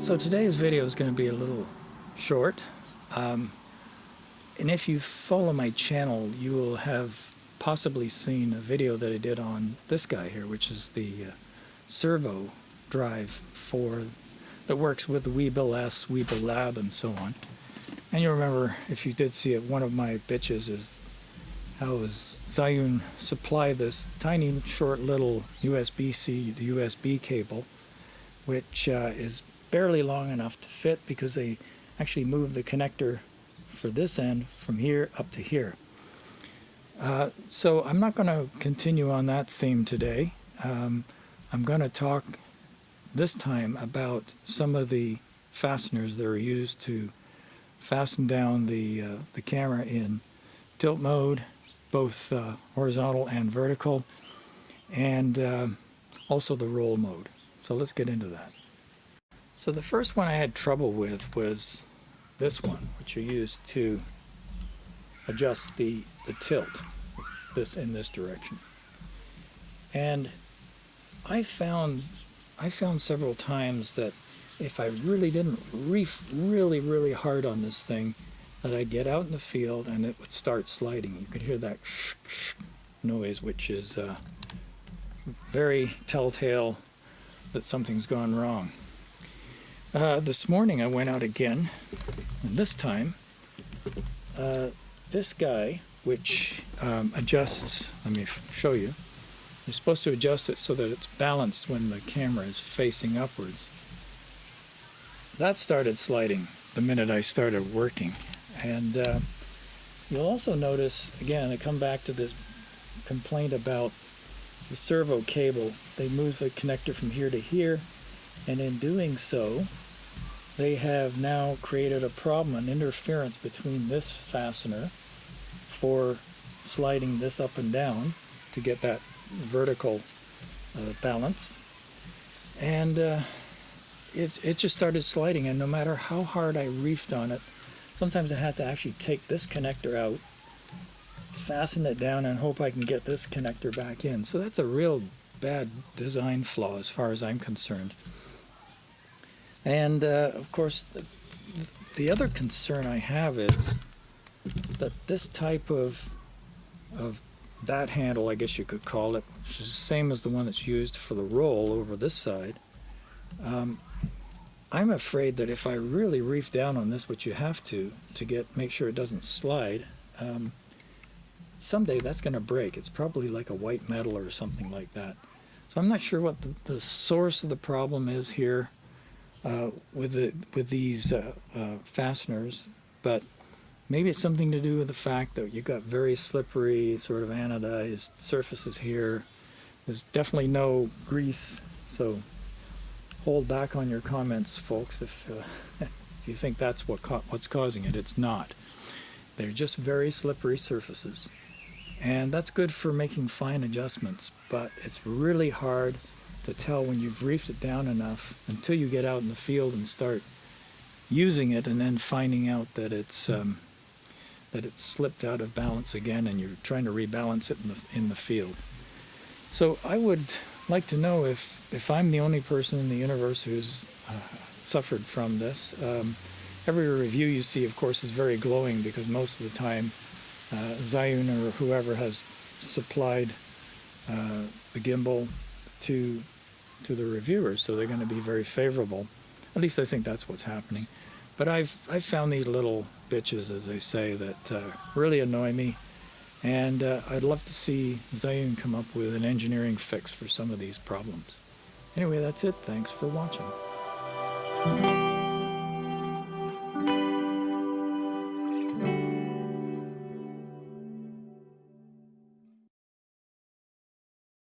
So today's video is going to be a little short, and if you follow my channel, you will have possibly seen a video that I did on this guy here, which is the servo drive that works with the Weebill S, Weebill Lab, and so on. And you remember, if you did see it, one of my bitches is how Zhiyun supplied this tiny, short little USB-C to USB cable, which is barely long enough to fit because they actually moved the connector for this end from here up to here. So I'm not going to continue on that theme today. I'm going to talk this time about some of the fasteners that are used to fasten down the camera in tilt mode, both horizontal and vertical, and also the roll mode. So let's get into that. So the first one I had trouble with was this one, which you use to adjust the tilt in this direction. And I found several times that if I really didn't reef really hard on this thing, that I'd get out in the field and it would start sliding. You could hear that noise, which is very telltale that something's gone wrong. This morning I went out again, and this time this guy, which adjusts, let me show you. You're supposed to adjust it so that it's balanced when the camera is facing upwards. That started sliding the minute I started working. And you'll also notice, again, I come back to this complaint about the servo cable. They move the connector from here to here, and in doing so, they have now created a problem, an interference between this fastener for sliding this up and down to get that vertical balanced. And it just started sliding, and no matter how hard I reefed on it, sometimes I had to actually take this connector out, fasten it down, and hope I can get this connector back in. So that's a real bad design flaw as far as I'm concerned. And of course, the other concern I have is that this type of bat handle, I guess you could call it, which is the same as the one that's used for the roll over this side, I'm afraid that if I really reef down on this, which you have to make sure it doesn't slide, someday that's going to break. It's probably like a white metal or something like that. So I'm not sure what the source of the problem is here with these fasteners, but maybe it's something to do with the fact that you've got very slippery, sort of anodized surfaces here. There's definitely no grease, so hold back on your comments, folks, if you think that's what's causing it. It's not. They're just very slippery surfaces. And that's good for making fine adjustments, but it's really hard to tell when you've reefed it down enough until you get out in the field and start using it, and then finding out that it's slipped out of balance again, and you're trying to rebalance it in the field. So I would like to know if I'm the only person in the universe who's suffered from this. Every review you see, of course, is very glowing because most of the time Zhiyun or whoever has supplied the gimbal to the reviewers, so they're going to be very favorable. At least I think that's what's happening. But I've found these little bitches, as they say, that really annoy me, and I'd love to see Zhiyun come up with an engineering fix for some of these problems. Anyway, that's it. Thanks for watching.